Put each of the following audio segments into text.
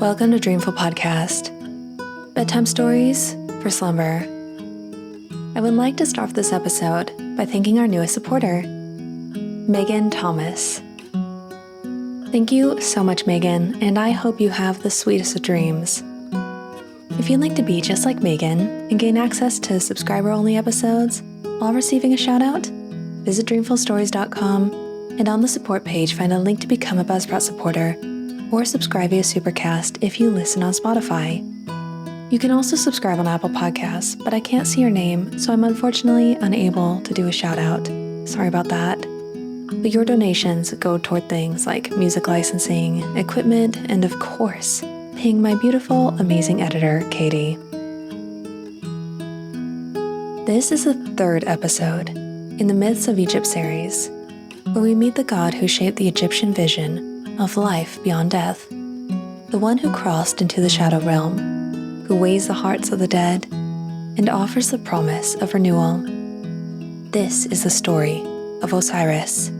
Welcome to Dreamful Podcast, bedtime stories for slumber. I would like to start this episode by thanking our newest supporter, Megan Thomas. Thank you so much, Megan, and I hope you have the sweetest of dreams. If you'd like to be just like Megan and gain access to subscriber-only episodes while receiving a shout-out, visit dreamfulstories.com and on the support page find a link to become a Buzzsprout supporter or subscribe via Supercast if you listen on Spotify. You can also subscribe on Apple Podcasts, but I can't see your name, so I'm unfortunately unable to do a shout-out. Sorry about that. But your donations go toward things like music licensing, equipment, and of course, paying my beautiful, amazing editor, Katie. This is the third episode in the Myths of Egypt series, where we meet the god who shaped the Egyptian vision of life beyond death, the one who crossed into the shadow realm, who weighs the hearts of the dead, and offers the promise of renewal. This is the story of Osiris,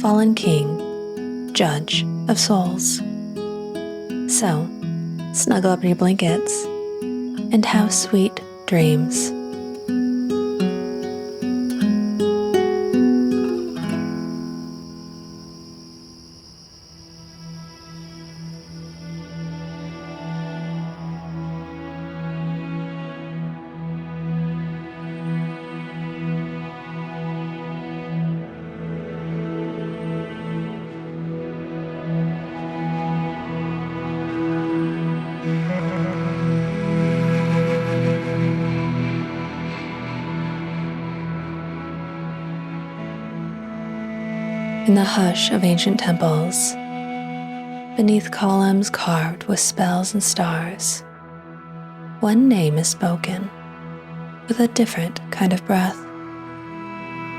fallen king, judge of souls. So, snuggle up in your blankets and have sweet dreams. In the hush of ancient temples, beneath columns carved with spells and stars, one name is spoken with a different kind of breath.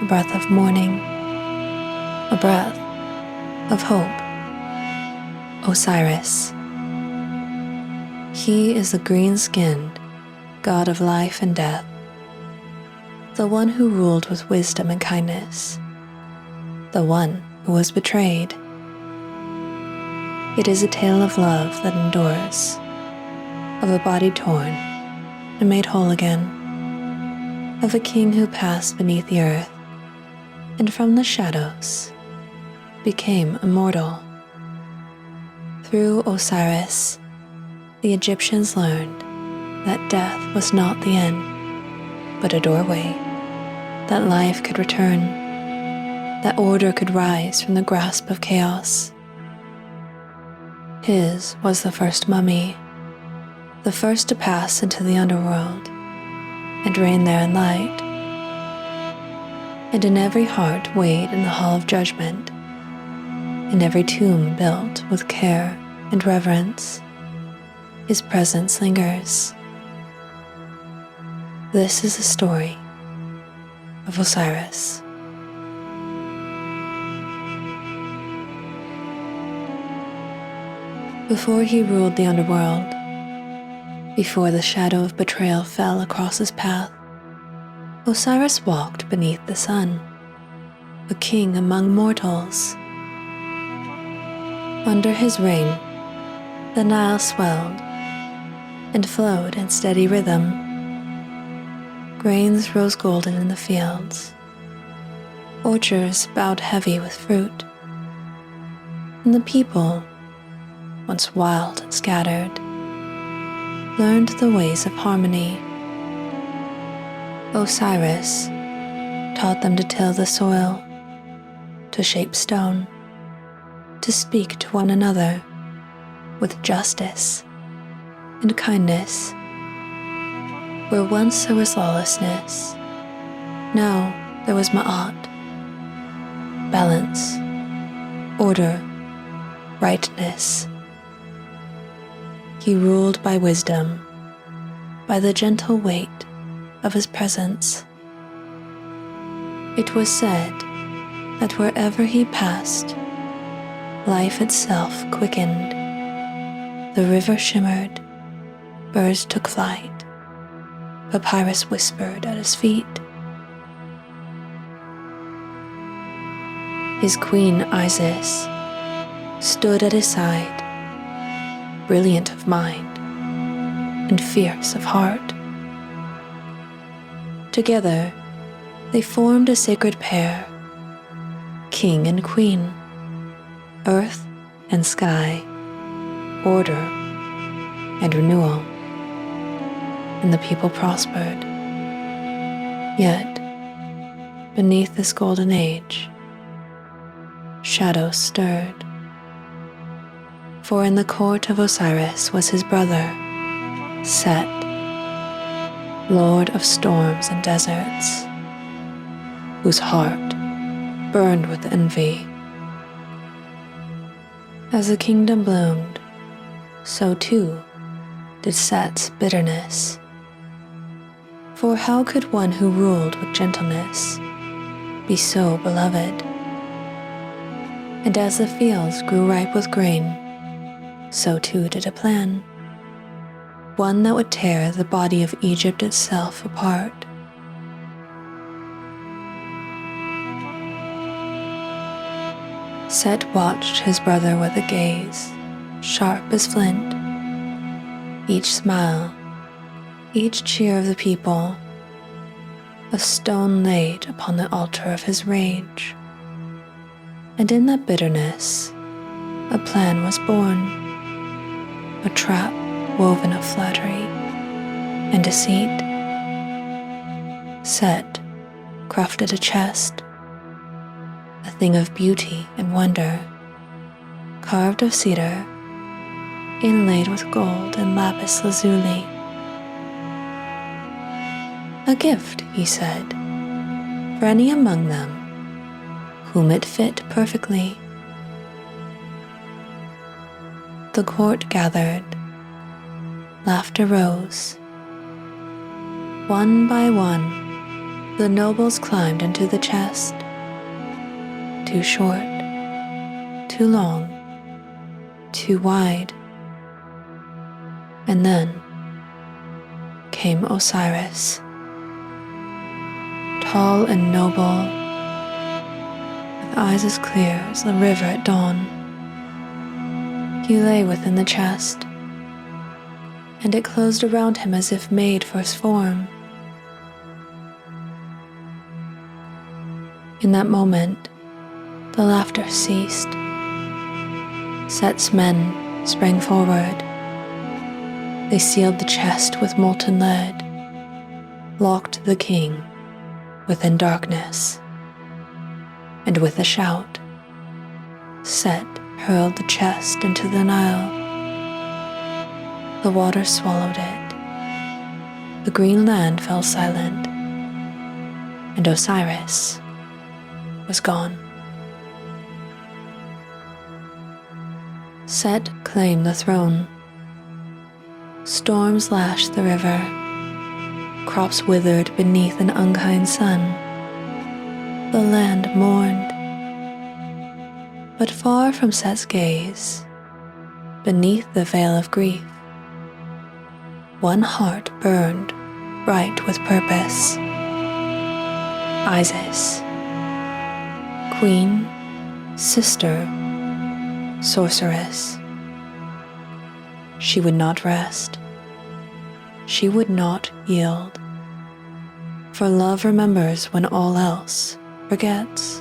A breath of mourning, a breath of hope. Osiris. He is the green-skinned god of life and death, the one who ruled with wisdom and kindness, the one who was betrayed. It is a tale of love that endures, of a body torn and made whole again, of a king who passed beneath the earth and from the shadows became immortal. Through Osiris, the Egyptians learned that death was not the end, but a doorway, that life could return, that order could rise from the grasp of chaos. His was the first mummy, the first to pass into the underworld and reign there in light. And in every heart weighed in the hall of judgment, in every tomb built with care and reverence, his presence lingers. This is the story of Osiris. Before he ruled the underworld, before the shadow of betrayal fell across his path, Osiris walked beneath the sun, a king among mortals. Under his reign, the Nile swelled and flowed in steady rhythm. Grains rose golden in the fields, orchards bowed heavy with fruit, and the people, once wild and scattered, learned the ways of harmony. Osiris taught them to till the soil, to shape stone, to speak to one another with justice and kindness. Where once there was lawlessness, now there was ma'at, balance, order, rightness. He ruled by wisdom, by the gentle weight of his presence. It was said that wherever he passed, life itself quickened. The river shimmered, birds took flight, papyrus whispered at his feet. His queen Isis stood at his side, brilliant of mind and fierce of heart. Together, they formed a sacred pair, king and queen, earth and sky, order and renewal, and the people prospered. Yet, beneath this golden age, shadows stirred. For in the court of Osiris was his brother, Set, lord of storms and deserts, whose heart burned with envy. As the kingdom bloomed, so too did Set's bitterness. For how could one who ruled with gentleness be so beloved? And as the fields grew ripe with grain, so too did a plan, one that would tear the body of Egypt itself apart. Set watched his brother with a gaze sharp as flint. Each smile, each cheer of the people, a stone laid upon the altar of his rage. And in that bitterness, a plan was born, a trap woven of flattery and deceit. Set crafted a chest, a thing of beauty and wonder, carved of cedar, inlaid with gold and lapis lazuli. A gift, he said, for any among them whom it fit perfectly. The court gathered, laughter rose. One by one, the nobles climbed into the chest, too short, too long, too wide. And then came Osiris, tall and noble, with eyes as clear as the river at dawn. He lay within the chest, and it closed around him as if made for his form. In that moment, the laughter ceased. Set's men sprang forward. They sealed the chest with molten lead, locked the king within darkness, and with a shout, Set hurled the chest into the Nile. The water swallowed it. The green land fell silent, and Osiris was gone. Set claimed the throne. Storms lashed the river. Crops withered beneath an unkind sun. The land mourned. But far from Set's gaze, beneath the veil of grief, one heart burned bright with purpose. Isis, queen, sister, sorceress. She would not rest. She would not yield. For love remembers when all else forgets.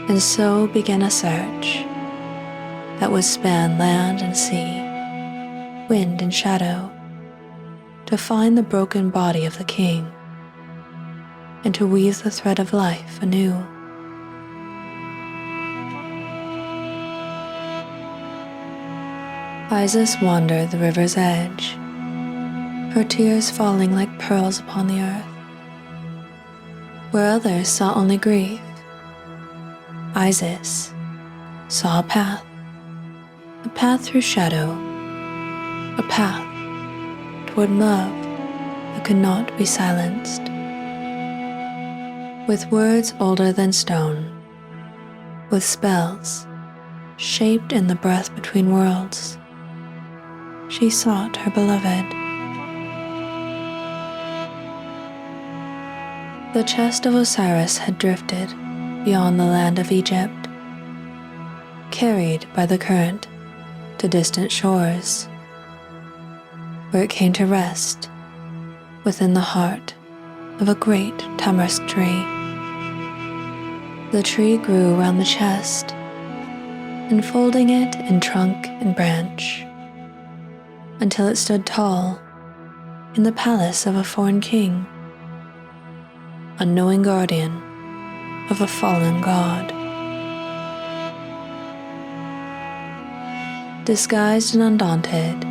And so began a search that would span land and sea, wind and shadow, to find the broken body of the king and to weave the thread of life anew. Isis wandered the river's edge, her tears falling like pearls upon the earth. Where others saw only grief, Isis saw a path through shadow, a path toward love that could not be silenced. With words older than stone, with spells shaped in the breath between worlds, she sought her beloved. The chest of Osiris had drifted beyond the land of Egypt, carried by the current to distant shores, where it came to rest within the heart of a great tamarisk tree. The tree grew around the chest, enfolding it in trunk and branch, until it stood tall in the palace of a foreign king, unknowing guardian of a fallen god. Disguised and undaunted,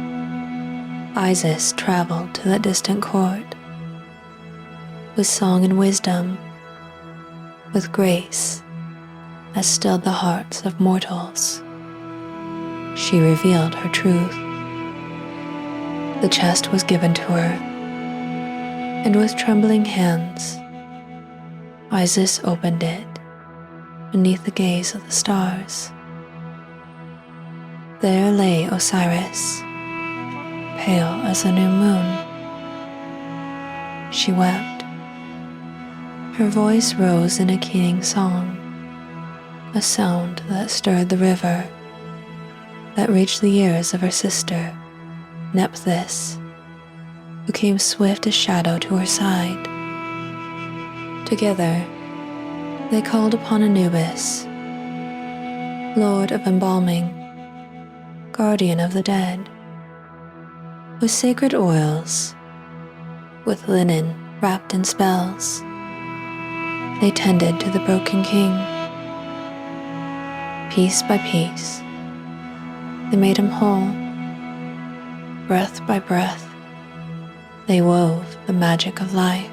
Isis traveled to that distant court, with song and wisdom, with grace as stilled the hearts of mortals. She revealed her truth. The chest was given to her, and with trembling hands, Isis opened it beneath the gaze of the stars. There lay Osiris, pale as a new moon. She wept. Her voice rose in a keening song, a sound that stirred the river, that reached the ears of her sister, Nephthys, who came swift as shadow to her side. Together, they called upon Anubis, Lord of embalming, guardian of the dead. With sacred oils, with linen wrapped in spells, they tended to the broken king. Piece by piece, they made him whole. Breath by breath, they wove the magic of life.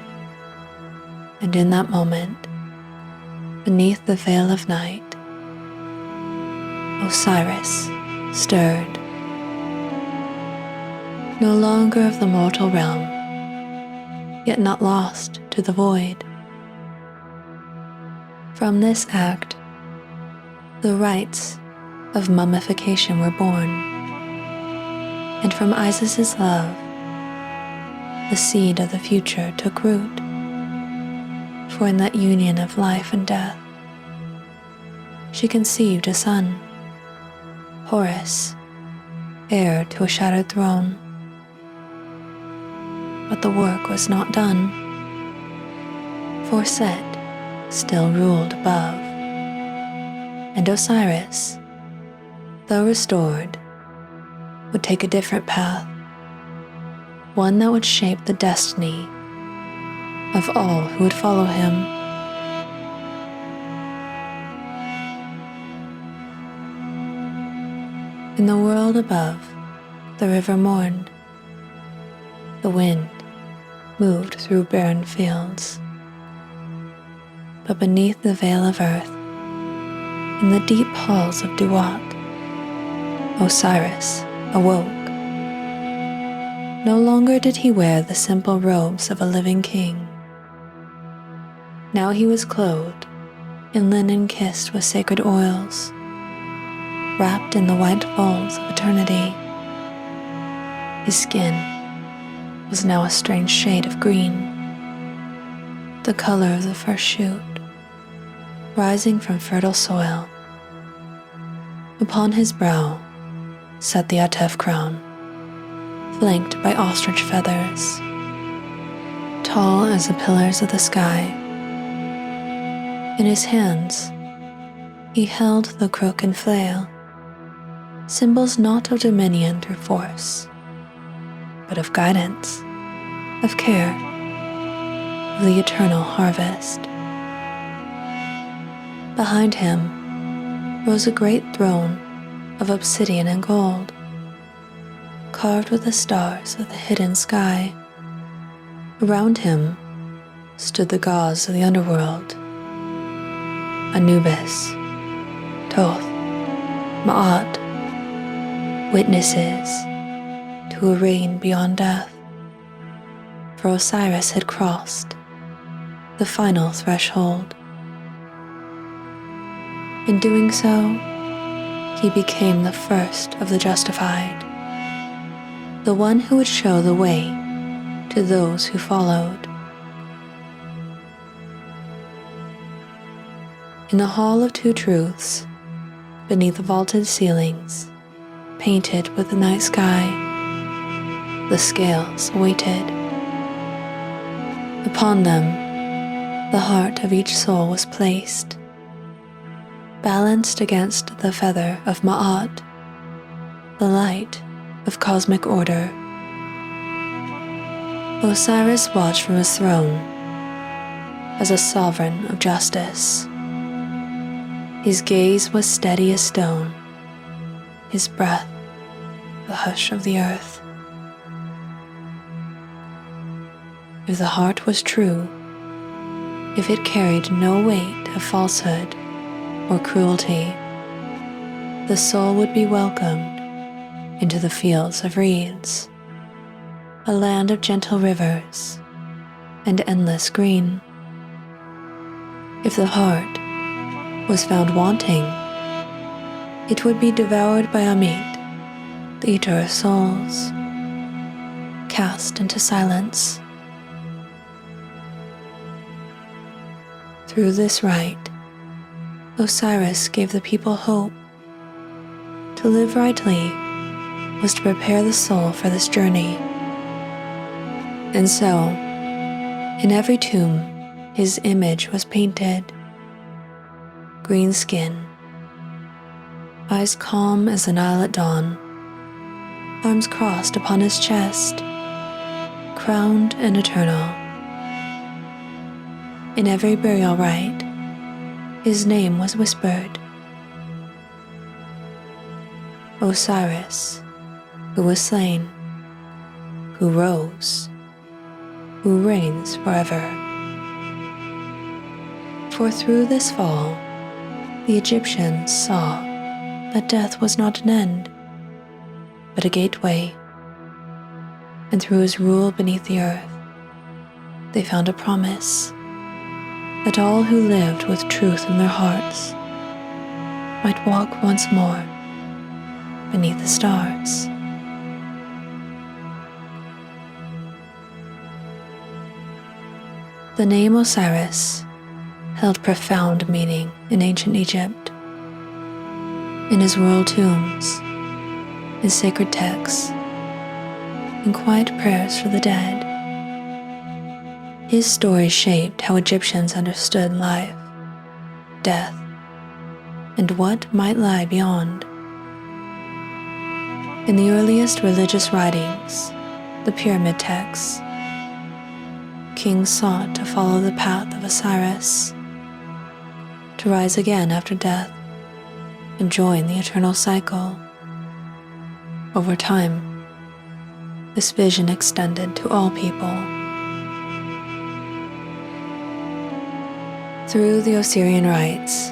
And in that moment, beneath the veil of night, Osiris stirred. No longer of the mortal realm, yet not lost to the void. From this act, the rites of mummification were born, and from Isis's love, the seed of the future took root. For in that union of life and death, she conceived a son, Horus, heir to a shattered throne. But the work was not done, for Set still ruled above, and Osiris, though restored, would take a different path, one that would shape the destiny of all who would follow him. In the world above, the river mourned. The wind moved through barren fields. But beneath the veil of earth, in the deep halls of Duat, Osiris awoke. No longer did he wear the simple robes of a living king. Now he was clothed in linen kissed with sacred oils, wrapped in the white folds of eternity. His skin was now a strange shade of green, the color of the first shoot, rising from fertile soil. Upon his brow sat the Atef crown, flanked by ostrich feathers, tall as the pillars of the sky. In his hands, he held the crook and flail, symbols not of dominion through force, but of guidance, of care, of the eternal harvest. Behind him rose a great throne of obsidian and gold, carved with the stars of the hidden sky. Around him stood the gods of the underworld, Anubis, Thoth, Ma'at, witnesses to a reign beyond death. For Osiris had crossed the final threshold. In doing so, he became the first of the justified, the one who would show the way to those who followed. In the Hall of Two Truths, beneath the vaulted ceilings, painted with the night sky. The scales awaited. Upon them, the heart of each soul was placed, balanced against the feather of Ma'at, the light of cosmic order. Osiris watched from his throne as a sovereign of justice. His gaze was steady as stone, his breath the hush of the earth. If the heart was true, if it carried no weight of falsehood or cruelty, the soul would be welcomed into the fields of reeds, a land of gentle rivers and endless green. If the heart was found wanting, it would be devoured by Amit, the eater of souls, cast into silence. Through this rite, Osiris gave the people hope. To live rightly was to prepare the soul for this journey. And so, in every tomb, his image was painted. Green skin, eyes calm as the Nile at dawn, arms crossed upon his chest, crowned and eternal. In every burial rite, his name was whispered. Osiris, who was slain, who rose, who reigns forever. For through this fall, the Egyptians saw that death was not an end, but a gateway, and through his rule beneath the earth, they found a promise that all who lived with truth in their hearts might walk once more beneath the stars. The name Osiris held profound meaning in ancient Egypt. In his royal tombs, in sacred texts, in quiet prayers for the dead, his story shaped how Egyptians understood life, death, and what might lie beyond. In the earliest religious writings, the pyramid texts, kings sought to follow the path of Osiris, to rise again after death and join the eternal cycle. Over time, this vision extended to all people. Through the Osirian rites,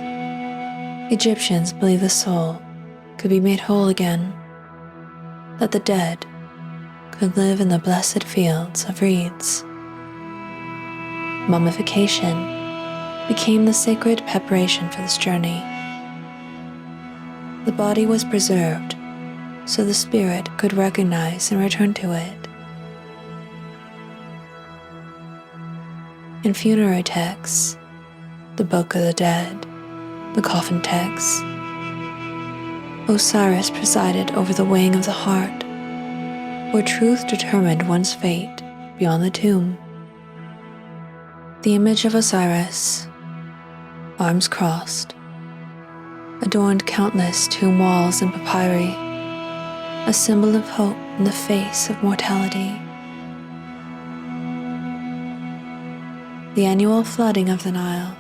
Egyptians believed the soul could be made whole again, that the dead could live in the blessed fields of reeds. Mummification became the sacred preparation for this journey. The body was preserved so the spirit could recognize and return to it. In funerary texts, the Book of the Dead, the coffin texts, Osiris presided over the weighing of the heart, where truth determined one's fate beyond the tomb. The image of Osiris, arms crossed, adorned countless tomb walls and papyri, a symbol of hope in the face of mortality. The annual flooding of the Nile,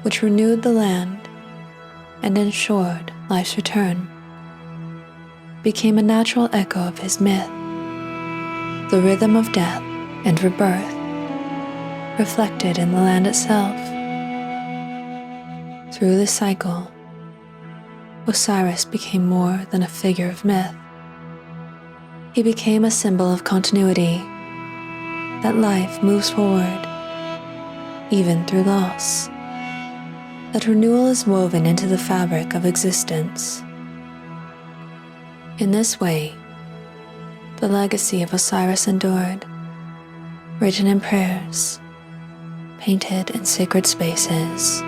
which renewed the land and ensured life's return, became a natural echo of his myth. The rhythm of death and rebirth reflected in the land itself. Through this cycle, Osiris became more than a figure of myth. He became a symbol of continuity, that life moves forward, even through loss, that renewal is woven into the fabric of existence. In this way, the legacy of Osiris endured, written in prayers, painted in sacred spaces,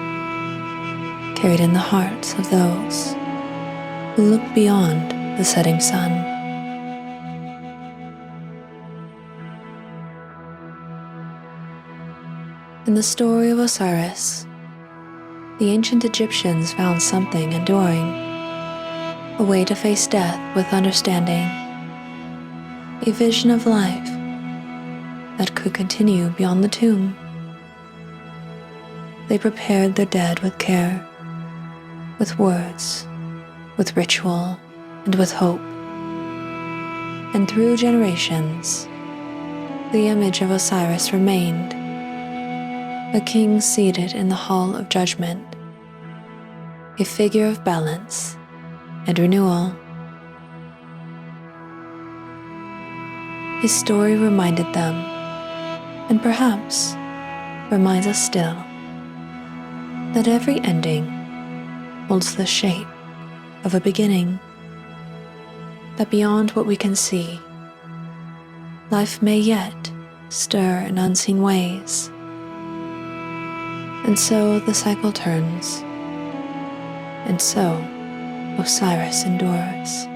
carried in the hearts of those who look beyond the setting sun. In the story of Osiris, the ancient Egyptians found something enduring, a way to face death with understanding, a vision of life that could continue beyond the tomb. They prepared their dead with care, with words, with ritual, and with hope. And through generations, the image of Osiris remained, a king seated in the hall of judgment, a figure of balance and renewal. His story reminded them, and perhaps reminds us still, that every ending holds the shape of a beginning, that beyond what we can see, life may yet stir in unseen ways. And so the cycle turns, and so Osiris endures.